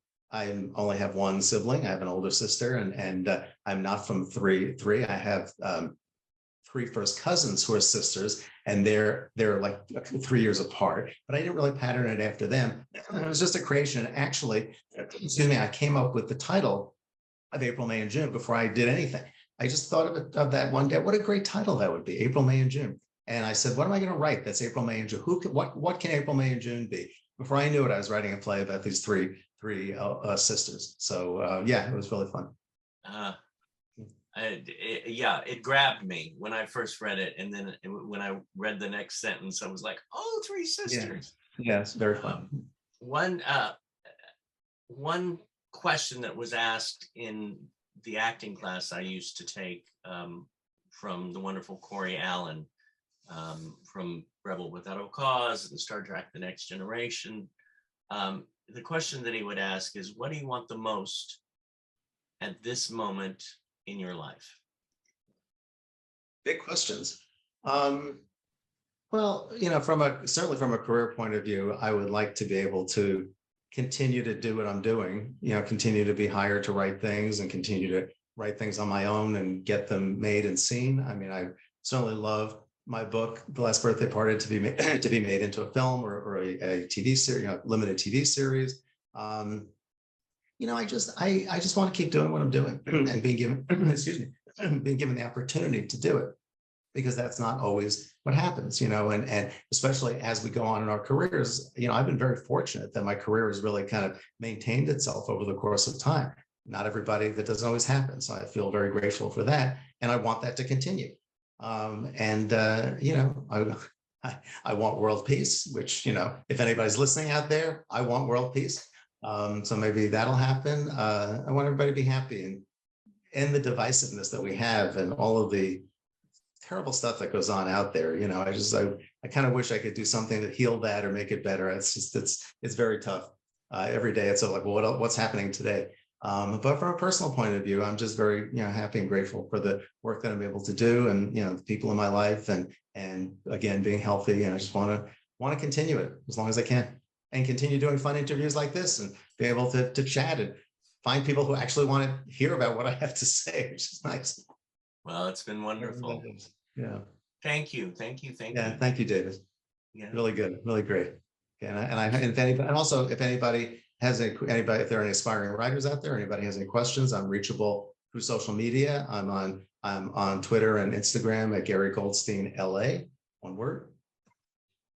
only have 1 sibling. I have an older sister, and I'm not from three. I have 3 first cousins who are sisters, and they're like 3 years apart, but I didn't really pattern it after them. It was just a creation. Actually, I came up with the title of April, May, and June before I did anything. I just thought of that one day. What a great title that would be, April, May, and June. And I said, what am I going to write that's April, May, and June? What can April, May, and June be? Before I knew it, I was writing a play about these three sisters. So yeah, it was really fun. It grabbed me when I first read it, and then when I read the next sentence, I was like, "Oh, 3 sisters!" Yeah, it's very fun. One question that was asked in the acting class I used to take from the wonderful Corey Allen from Rebel Without a Cause and Star Trek: The Next Generation. The question that he would ask is, "What do you want the most at this moment in your life?" Big questions. Well, certainly from a career point of view, I would like to be able to continue to do what I'm doing, continue to be hired to write things and continue to write things on my own and get them made and seen. I mean, I certainly love my book, The Last Birthday Party, to be made into a film or a TV series, limited TV series. I just want to keep doing what I'm doing and being given, being given the opportunity to do it. because that's not always what happens, and especially as we go on in our careers, I've been very fortunate that my career has really kind of maintained itself over the course of time. Not everybody, that doesn't always happen. So I feel very grateful for that. And I want that to continue. I want world peace, which, if anybody's listening out there, I want world peace. So maybe that'll happen. I want everybody to be happy and end the divisiveness that we have and all of the terrible stuff that goes on out there. I kind of wish I could do something to heal that or make it better. It's very tough. Every day it's like, well, what's happening today? But from a personal point of view, I'm just very, happy and grateful for the work that I'm able to do, and the people in my life, and again being healthy. And I just want to continue it as long as I can, and continue doing fun interviews like this, and be able to chat and find people who actually want to hear about what I have to say, which is nice. Well, it's been wonderful. Yeah. Thank you, David. Yeah. Really good, really great. And also if anybody has if there are any aspiring writers out there, anybody has any questions, I'm reachable through social media. I'm on Twitter and Instagram at Gary Goldstein LA, one word.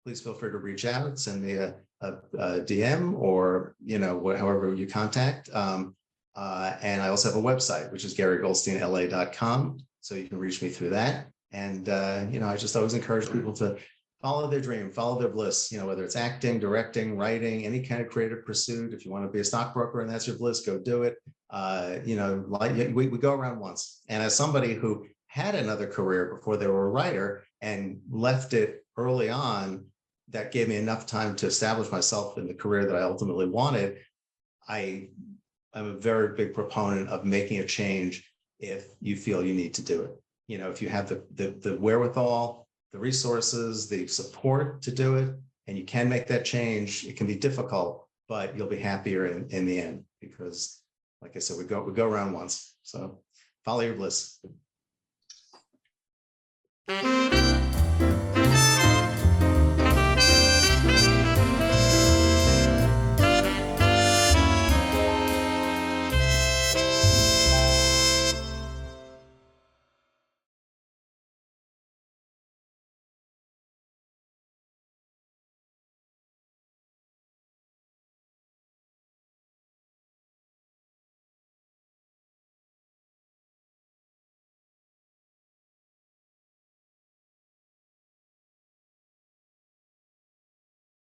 Please feel free to reach out, send me a DM, or however you contact. And I also have a website, which is GaryGoldsteinLA.com, so you can reach me through that. And I just always encourage people to follow their dream, follow their bliss, whether it's acting, directing, writing, any kind of creative pursuit. If you want to be a stockbroker and that's your bliss, go do it. We go around once. And as somebody who had another career before they were a writer and left it early on, that gave me enough time to establish myself in the career that I ultimately wanted. I'm a very big proponent of making a change if you feel you need to do it. If you have the wherewithal, the resources, the support to do it, and you can make that change, it can be difficult, but you'll be happier in the end, because like I said, we go around once. So follow your bliss.